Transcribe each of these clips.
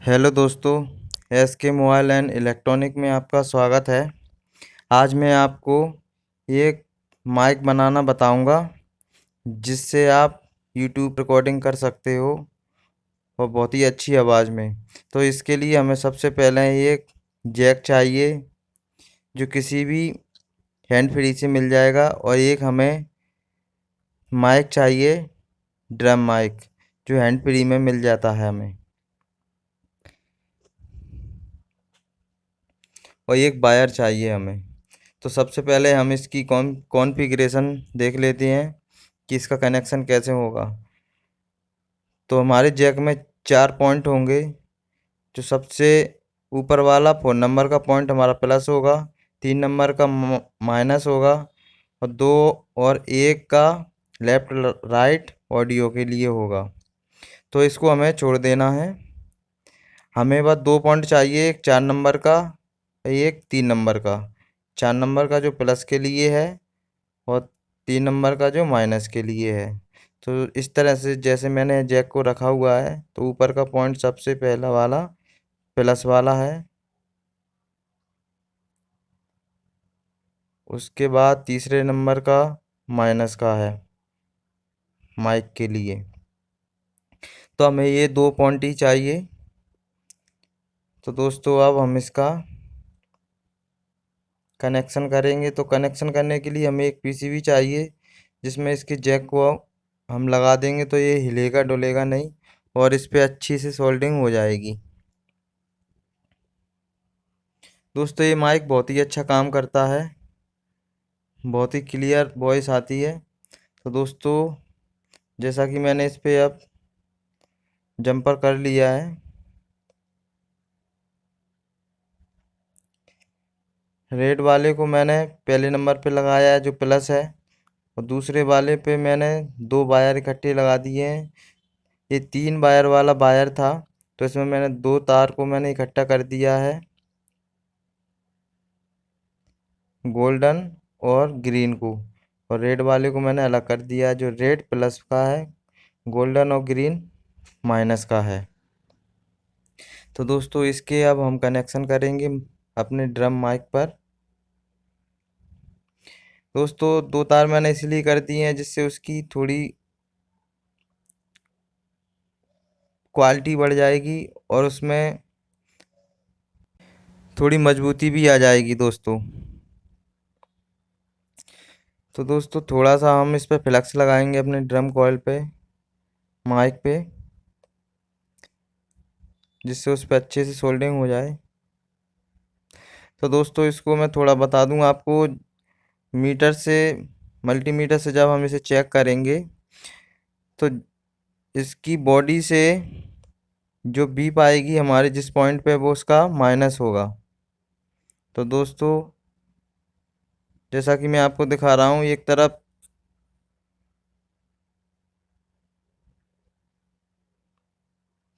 Hello दोस्तों, S के mobile and electronic में आपका स्वागत है। आज मैं आपको एक माइक बनाना बताऊंगा जिससे आप यूट्यूब रिकॉर्डिंग कर सकते हो और बहुत ही अच्छी आवाज़ में। तो इसके लिए हमें सबसे पहले एक जैक चाहिए जो किसी भी हैंड फ्री से मिल जाएगा, और एक हमें माइक चाहिए, ड्रम माइक, जो हैंड फ्री में मिल जाता है हमें, और एक वायर चाहिए हमें। तो सबसे पहले हम इसकी कॉन्फ़िगरेशन देख लेते हैं कि इसका कनेक्शन कैसे होगा। तो हमारे जैक में 4 पॉइंट होंगे। जो सबसे ऊपर वाला 4 नंबर का पॉइंट हमारा प्लस होगा, 3 नंबर का माइनस होगा, और 2 और 1 का लेफ्ट राइट ऑडियो के लिए होगा। तो इसको हमें छोड़ देना है। हमें बस 2 पॉइंट चाहिए, एक 4 नंबर का, एक 3 नंबर का। 4 नंबर का जो प्लस के लिए है, और 3 नंबर का जो माइनस के लिए है। तो इस तरह से जैसे मैंने जैक को रखा हुआ है, तो ऊपर का पॉइंट सबसे पहला वाला प्लस वाला है, उसके बाद तीसरे नंबर का माइनस का है माइक के लिए। तो हमें ये 2 पॉइंट ही चाहिए। तो दोस्तों अब हम इसका कनेक्शन करेंगे। तो कनेक्शन करने के लिए हमें एक पीसीबी चाहिए जिसमें इसके जैक को हम लगा देंगे तो ये हिलेगा डुलेगा नहीं, और इस पे अच्छी से सोल्डिंग हो जाएगी। दोस्तों ये माइक बहुत ही अच्छा काम करता है, बहुत ही क्लियर वॉइस आती है। तो दोस्तों जैसा कि मैंने इस पे अब जंपर कर लिया है, रेड वाले को मैंने पहले नंबर पे लगाया है जो प्लस है, और दूसरे वाले पे मैंने 2 वायर इकट्ठे लगा दिए हैं। ये 3 वायर वाला वायर था, तो इसमें मैंने 2 तार को मैंने इकट्ठा कर दिया है, गोल्डन और ग्रीन को। और रेड वाले को मैंने अलग कर दिया है, जो रेड प्लस का है, गोल्डन और ग्रीन माइनस का है। तो दोस्तों इसके अब हम कनेक्शन करेंगे अपने ड्रम माइक पर। दोस्तों 2 तार मैंने इसलिए कर दिए हैं जिससे उसकी थोड़ी क्वालिटी बढ़ जाएगी और उसमें थोड़ी मजबूती भी आ जाएगी दोस्तों। तो दोस्तों थोड़ा सा हम इस पर फ्लक्स लगाएंगे अपने ड्रम कॉइल पे, माइक पे, जिससे उस पर अच्छे से सोल्डिंग हो जाए। तो दोस्तों इसको मैं थोड़ा बता दूं आपको, मीटर से, मल्टीमीटर से जब हम इसे चेक करेंगे तो इसकी बॉडी से जो बीप आएगी हमारे जिस पॉइंट पे, वो उसका माइनस होगा। तो दोस्तों जैसा कि मैं आपको दिखा रहा हूँ, एक तरफ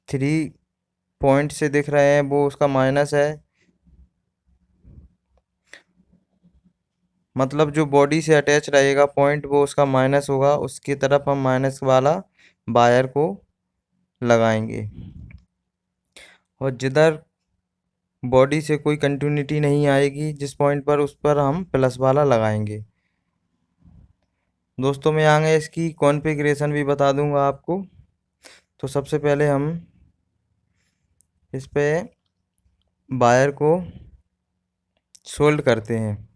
3 पॉइंट से दिख रहे हैं वो उसका माइनस है, मतलब जो बॉडी से अटैच रहेगा पॉइंट वो उसका माइनस होगा। उसकी तरफ हम माइनस वाला वायर को लगाएंगे, और जिधर बॉडी से कोई कंटिन्यूटी नहीं आएगी जिस पॉइंट पर, उस पर हम प्लस वाला लगाएंगे। दोस्तों मैं आगे इसकी कॉन्फ़िगरेशन भी बता दूंगा आपको। तो सबसे पहले हम इस पे वायर को सोल्ड करते हैं।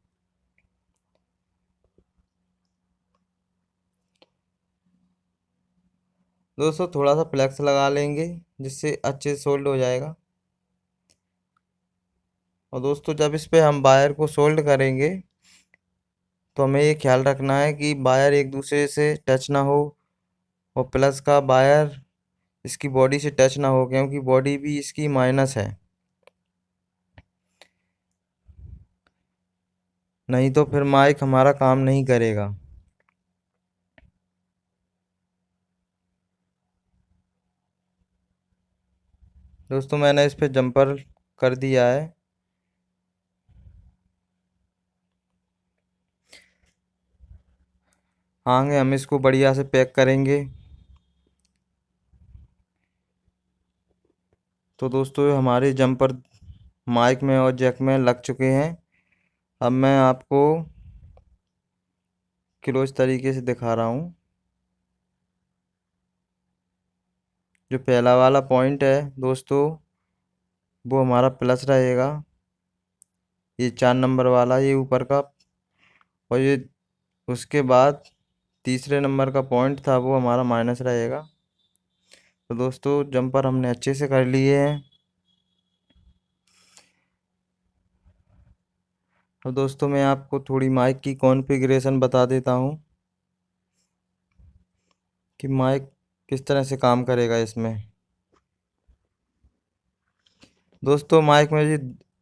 दोस्तों थोड़ा सा फ्लेक्स लगा लेंगे जिससे अच्छे से सोल्ड हो जाएगा। और दोस्तों जब इस पे हम वायर को सोल्ड करेंगे तो हमें ये ख्याल रखना है कि वायर एक दूसरे से टच ना हो, और प्लस का वायर इसकी बॉडी से टच ना हो, क्योंकि बॉडी भी इसकी माइनस है, नहीं तो फिर माइक हमारा काम नहीं करेगा। दोस्तों मैंने इस पे जंपर कर दिया है। आगे हम इसको बढ़िया से पैक करेंगे। तो दोस्तों हमारे जंपर माइक में और जैक में लग चुके हैं। अब मैं आपको क्लोज तरीके से दिखा रहा हूँ। जो पहला वाला पॉइंट है दोस्तों, वो हमारा प्लस रहेगा। ये 4 नंबर वाला, ये ऊपर का। और ये उसके बाद तीसरे नंबर का पॉइंट था, वो हमारा माइनस रहेगा। तो दोस्तों जंपर हमने अच्छे से कर लिए हैं। तो दोस्तों मैं आपको थोड़ी माइक की कॉन्फ़िगरेशन बता देता हूँ कि माइक किस तरह से काम करेगा इसमें। दोस्तों माइक में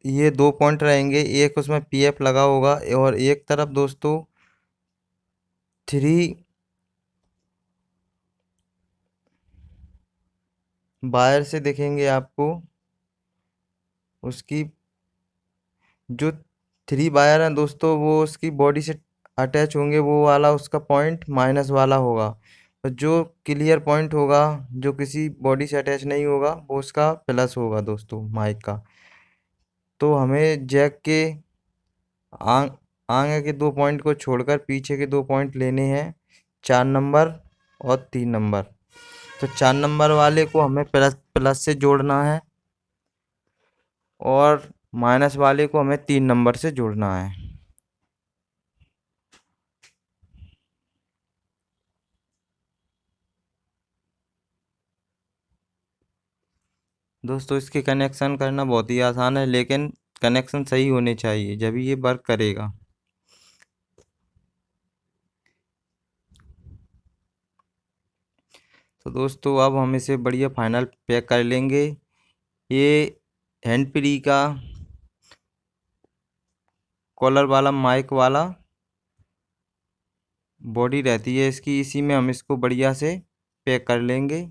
ये 2 पॉइंट रहेंगे। एक उसमें पीएफ लगा होगा और एक तरफ दोस्तों 3 वायर से दिखेंगे आपको। उसकी जो 3 वायर हैं दोस्तों, वो उसकी बॉडी से अटैच होंगे, वो वाला उसका पॉइंट माइनस वाला होगा। और जो क्लियर पॉइंट होगा, जो किसी बॉडी से अटैच नहीं होगा, वो उसका प्लस होगा दोस्तों माइक का। तो हमें जैक के आंग आगे के 2 पॉइंट को छोड़कर पीछे के 2 पॉइंट लेने हैं, 4 नंबर और 3 नंबर। तो 4 नंबर वाले को हमें प्लस प्लस से जोड़ना है और माइनस वाले को हमें 3 नंबर से जोड़ना है। दोस्तों इसके कनेक्शन करना बहुत ही आसान है, लेकिन कनेक्शन सही होने चाहिए, जब ये वर्क करेगा। तो दोस्तों अब हम इसे बढ़िया फाइनल पैक कर लेंगे। ये हैंड फ्री का कॉलर वाला माइक वाला बॉडी रहती है इसकी, इसी में हम इसको बढ़िया से पैक कर लेंगे,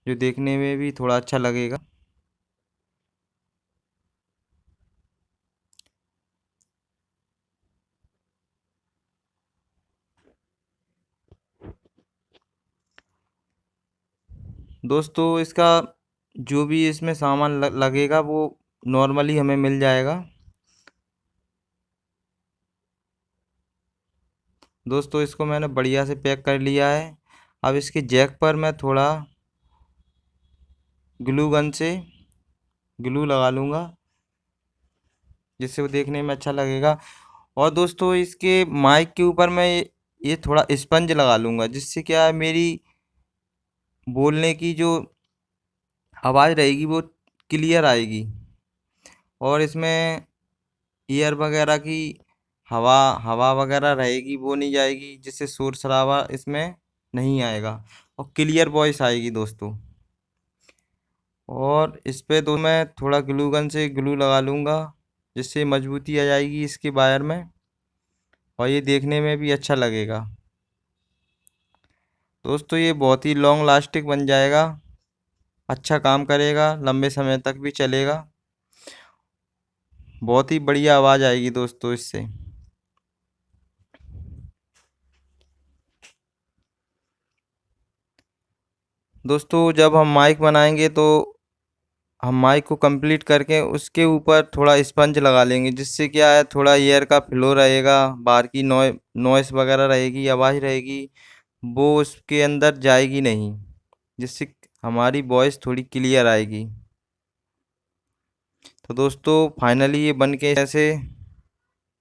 जो देखने में भी थोड़ा अच्छा लगेगा। दोस्तों इसका जो भी इसमें सामान लगेगा, वो नॉर्मली हमें मिल जाएगा। दोस्तों इसको मैंने बढ़िया से पैक कर लिया है। अब इसके जैक पर मैं थोड़ा ग्लू गन से ग्लू लगा लूँगा, जिससे वो देखने में अच्छा लगेगा। और दोस्तों इसके माइक के ऊपर मैं ये थोड़ा स्पंज लगा लूँगा, जिससे क्या है, मेरी बोलने की जो आवाज़ रहेगी वो क्लियर आएगी। और इसमें ईयर वगैरह की हवा हवा वगैरह रहेगी, वो नहीं जाएगी, जिससे शोर शराबा इसमें नहीं आएगा और क्लियर वॉइस आएगी दोस्तों। और इस पे तो मैं थोड़ा ग्लू गन से ग्लू लगा लूँगा, जिससे मजबूती आ जाएगी इसके वायर में और ये देखने में भी अच्छा लगेगा। दोस्तों ये बहुत ही लॉन्ग लास्टिक बन जाएगा, अच्छा काम करेगा, लंबे समय तक भी चलेगा। बहुत ही बढ़िया आवाज़ आएगी दोस्तों इससे। दोस्तों जब हम माइक बनाएंगे तो हम माइक को कंप्लीट करके उसके ऊपर थोड़ा स्पंज लगा लेंगे, जिससे क्या है, थोड़ा एयर का फ्लो रहेगा, बाहर की नॉइस वगैरह रहेगी, आवाज़ रहेगी, वो उसके अंदर जाएगी नहीं, जिससे हमारी वॉइस थोड़ी क्लियर आएगी। तो दोस्तों फाइनली ये बन के ऐसे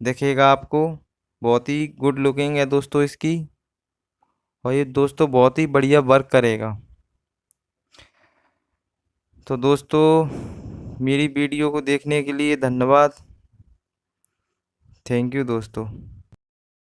दिखेगा आपको। बहुत ही गुड लुकिंग है दोस्तों इसकी, और ये दोस्तों बहुत ही बढ़िया वर्क करेगा। तो दोस्तों मेरी वीडियो को देखने के लिए धन्यवाद। थैंक यू दोस्तों।